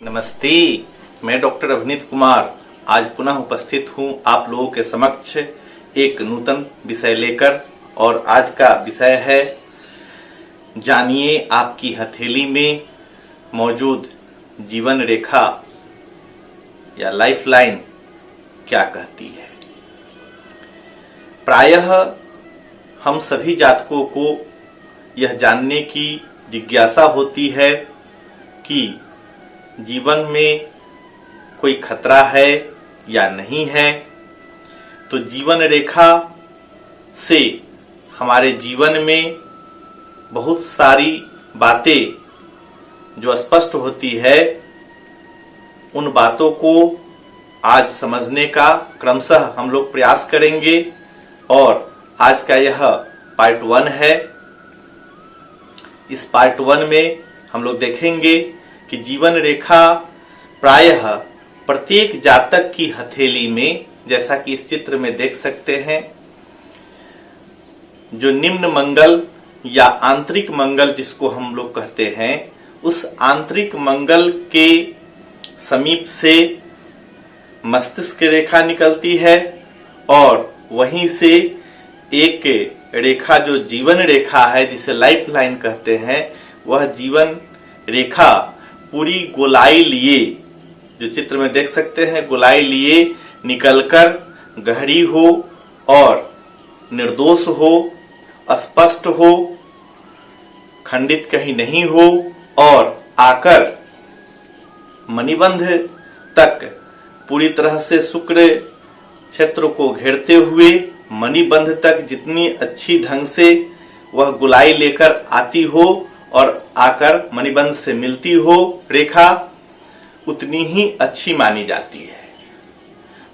नमस्ते, मैं डॉक्टर अवनीत कुमार आज पुनः उपस्थित हूं आप लोगों के समक्ष एक नूतन विषय लेकर। और आज का विषय है जानिए आपकी हथेली में मौजूद जीवन रेखा या लाइफलाइन क्या कहती है। प्रायः हम सभी जातकों को यह जानने की जिज्ञासा होती है कि जीवन में कोई खतरा है या नहीं है। तो जीवन रेखा से हमारे जीवन में बहुत सारी बातें जो स्पष्ट होती है, उन बातों को आज समझने का क्रमशः हम लोग प्रयास करेंगे। और आज का यह पार्ट 1 है। इस पार्ट 1 में हम लोग देखेंगे कि जीवन रेखा प्रायः प्रत्येक जातक की हथेली में, जैसा कि इस चित्र में देख सकते हैं, जो निम्न मंगल या आंतरिक मंगल जिसको हम लोग कहते हैं, उस आंतरिक मंगल के समीप से मस्तिष्क रेखा निकलती है और वहीं से एक रेखा जो जीवन रेखा है, जिसे लाइफ लाइन कहते हैं, वह जीवन रेखा पूरी गोलाई लिए, जो चित्र में देख सकते हैं, गोलाई लिए निकलकर गहरी हो और निर्दोष हो, स्पष्ट हो, खंडित कहीं नहीं हो और आकर मणिबंध तक पूरी तरह से शुक्र क्षेत्र को घेरते हुए मणिबंध तक जितनी अच्छी ढंग से वह गोलाई लेकर आती हो और आकर मणिबंध से मिलती हो रेखा, उतनी ही अच्छी मानी जाती है।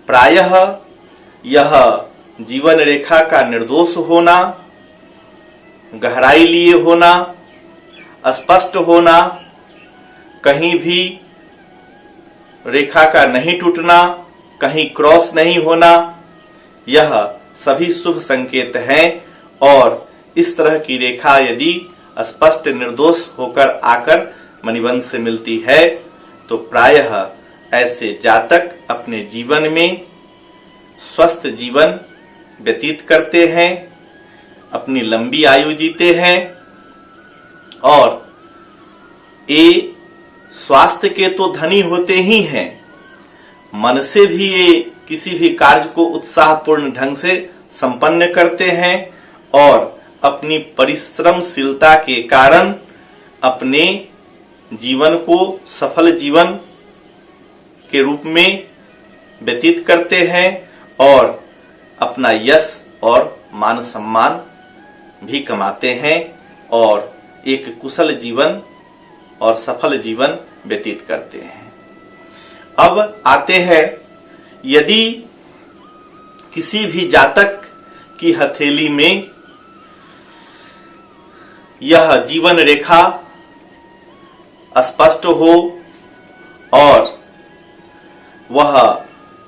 प्रायः यह जीवन रेखा का निर्दोष होना, गहराई लिए होना, स्पष्ट होना, कहीं भी रेखा का नहीं टूटना, कहीं क्रॉस नहीं होना, यह सभी शुभ संकेत हैं। और इस तरह की रेखा यदि स्पष्ट निर्दोष होकर आकर मणिबंध से मिलती है तो प्रायः ऐसे जातक अपने जीवन में स्वस्थ जीवन व्यतीत करते हैं, अपनी लंबी आयु जीते हैं और ये स्वास्थ्य के तो धनी होते ही हैं, मन से भी ये किसी भी कार्य को उत्साहपूर्ण ढंग से संपन्न करते हैं और अपनी परिश्रमशीलता के कारण अपने जीवन को सफल जीवन के रूप में व्यतीत करते हैं और अपना यश और मान सम्मान भी कमाते हैं और एक कुशल जीवन और सफल जीवन व्यतीत करते हैं। अब आते हैं, यदि किसी भी जातक की हथेली में यह जीवन रेखा स्पष्ट हो और वह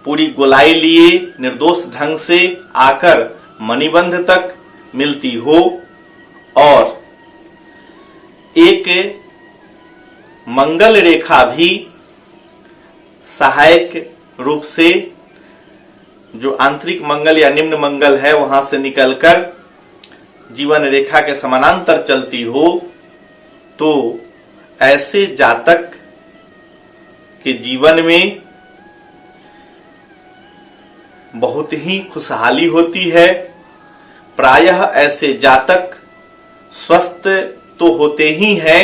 पूरी गोलाई लिए निर्दोष ढंग से आकर मणिबंध तक मिलती हो और एक मंगल रेखा भी सहायक रूप से, जो आंतरिक मंगल या निम्न मंगल है, वहां से निकलकर जीवन रेखा के समानांतर चलती हो, तो ऐसे जातक के जीवन में बहुत ही खुशहाली होती है। प्रायः ऐसे जातक स्वस्थ तो होते ही हैं,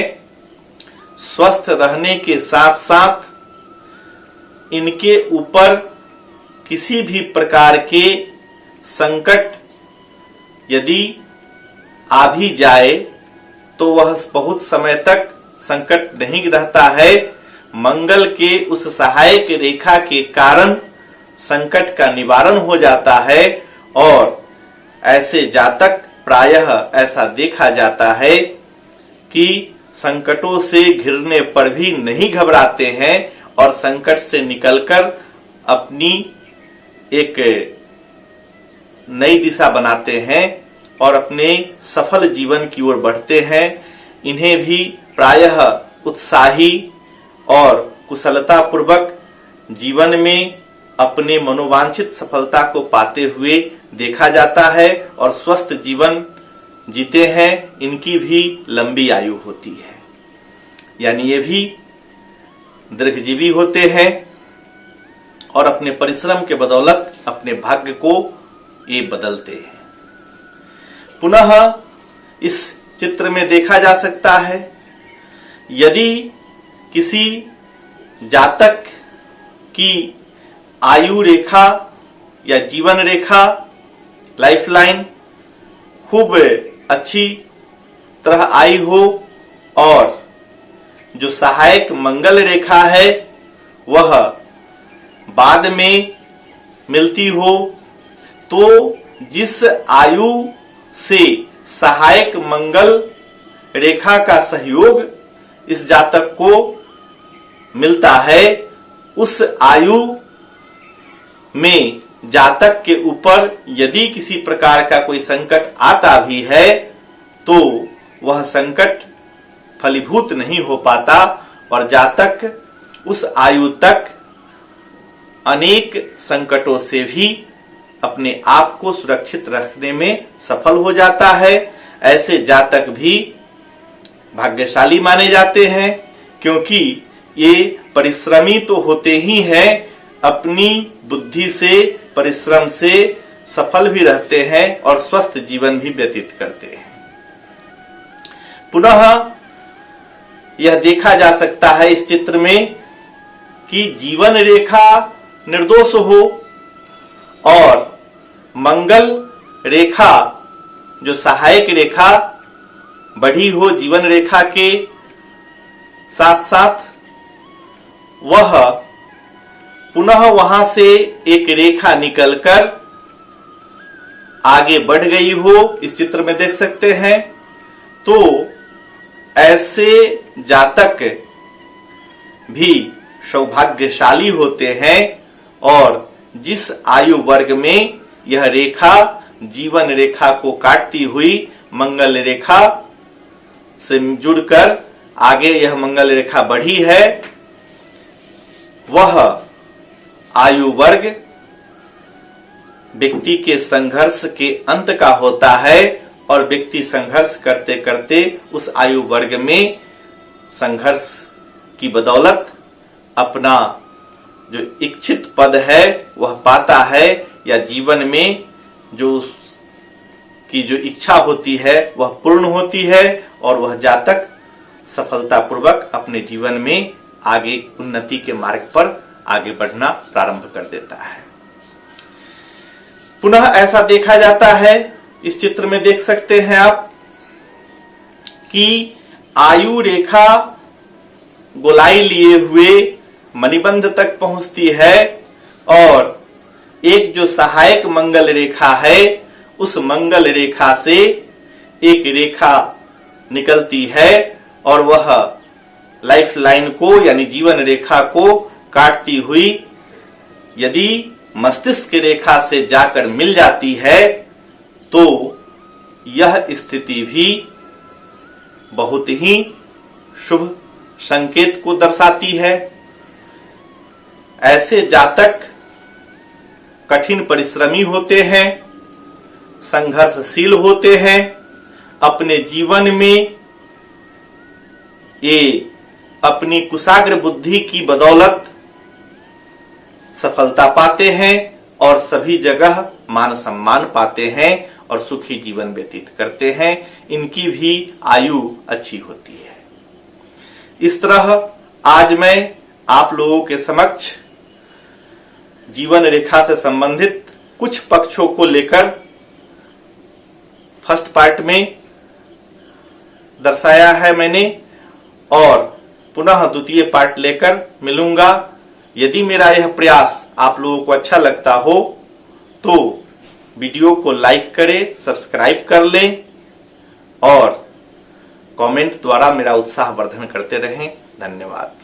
स्वस्थ रहने के साथ साथ इनके ऊपर किसी भी प्रकार के संकट यदि आ भी जाए तो वह बहुत समय तक संकट नहीं रहता है। मंगल के उस सहायक रेखा के कारण संकट का निवारण हो जाता है और ऐसे जातक प्रायः ऐसा देखा जाता है कि संकटों से घिरने पर भी नहीं घबराते हैं और संकट से निकलकर अपनी एक नई दिशा बनाते हैं और अपने सफल जीवन की ओर बढ़ते हैं। इन्हें भी प्रायः उत्साही और कुशलता पूर्वक जीवन में अपने मनोवांछित सफलता को पाते हुए देखा जाता है और स्वस्थ जीवन जीते हैं, इनकी भी लंबी आयु होती है, यानी ये भी दीर्घजीवी होते हैं और अपने परिश्रम के बदौलत अपने भाग्य को ये बदलते हैं। पुनः इस चित्र में देखा जा सकता है, यदि किसी जातक की आयु रेखा या जीवन रेखा लाइफलाइन खूब अच्छी तरह आई हो और जो सहायक मंगल रेखा है वह बाद में मिलती हो, तो जिस आयु से सहायक मंगल रेखा का सहयोग इस जातक को मिलता है, उस आयु में जातक के ऊपर यदि किसी प्रकार का कोई संकट आता भी है तो वह संकट फलीभूत नहीं हो पाता और जातक उस आयु तक अनेक संकटों से भी अपने आप को सुरक्षित रखने में सफल हो जाता है। ऐसे जातक भी भाग्यशाली माने जाते हैं, क्योंकि ये परिश्रमी तो होते ही हैं, अपनी बुद्धि से परिश्रम से सफल भी रहते हैं और स्वस्थ जीवन भी व्यतीत करते हैं। पुनः यह देखा जा सकता है इस चित्र में कि जीवन रेखा निर्दोष हो और मंगल रेखा जो सहायक रेखा बढ़ी हो जीवन रेखा के साथ साथ, वह पुनः वहां से एक रेखा निकलकर आगे बढ़ गई हो, इस चित्र में देख सकते हैं। तो ऐसे जातक भी सौभाग्यशाली होते हैं और जिस आयु वर्ग में यह रेखा जीवन रेखा को काटती हुई मंगल रेखा से जुड़कर आगे यह मंगल रेखा बढ़ी है, वह आयु वर्ग व्यक्ति के संघर्ष के अंत का होता है और व्यक्ति संघर्ष करते करते उस आयु वर्ग में संघर्ष की बदौलत अपना जो इच्छित पद है वह पाता है, या जीवन में जो की जो इच्छा होती है वह पूर्ण होती है और वह जातक सफलतापूर्वक अपने जीवन में आगे उन्नति के मार्ग पर आगे बढ़ना प्रारंभ कर देता है। पुनः ऐसा देखा जाता है, इस चित्र में देख सकते हैं आप कि आयु रेखा गोलाई लिए हुए मणिबंध तक पहुंचती है और एक जो सहायक मंगल रेखा है उस मंगल रेखा से एक रेखा निकलती है और वह लाइफ लाइन को यानी जीवन रेखा को काटती हुई यदि मस्तिष्क रेखा से जाकर मिल जाती है तो यह स्थिति भी बहुत ही शुभ संकेत को दर्शाती है। ऐसे जातक कठिन परिश्रमी होते हैं, संघर्षशील होते हैं, अपने जीवन में ये अपनी कुशाग्र बुद्धि की बदौलत सफलता पाते हैं और सभी जगह मान सम्मान पाते हैं और सुखी जीवन व्यतीत करते हैं। इनकी भी आयु अच्छी होती है। इस तरह आज मैं आप लोगों के समक्ष जीवन रेखा से संबंधित कुछ पक्षों को लेकर फर्स्ट पार्ट में दर्शाया है मैंने और पुनः द्वितीय पार्ट लेकर मिलूंगा। यदि मेरा यह प्रयास आप लोगों को अच्छा लगता हो तो वीडियो को लाइक करें, सब्सक्राइब कर लें और कमेंट द्वारा मेरा उत्साह वर्धन करते रहें। धन्यवाद।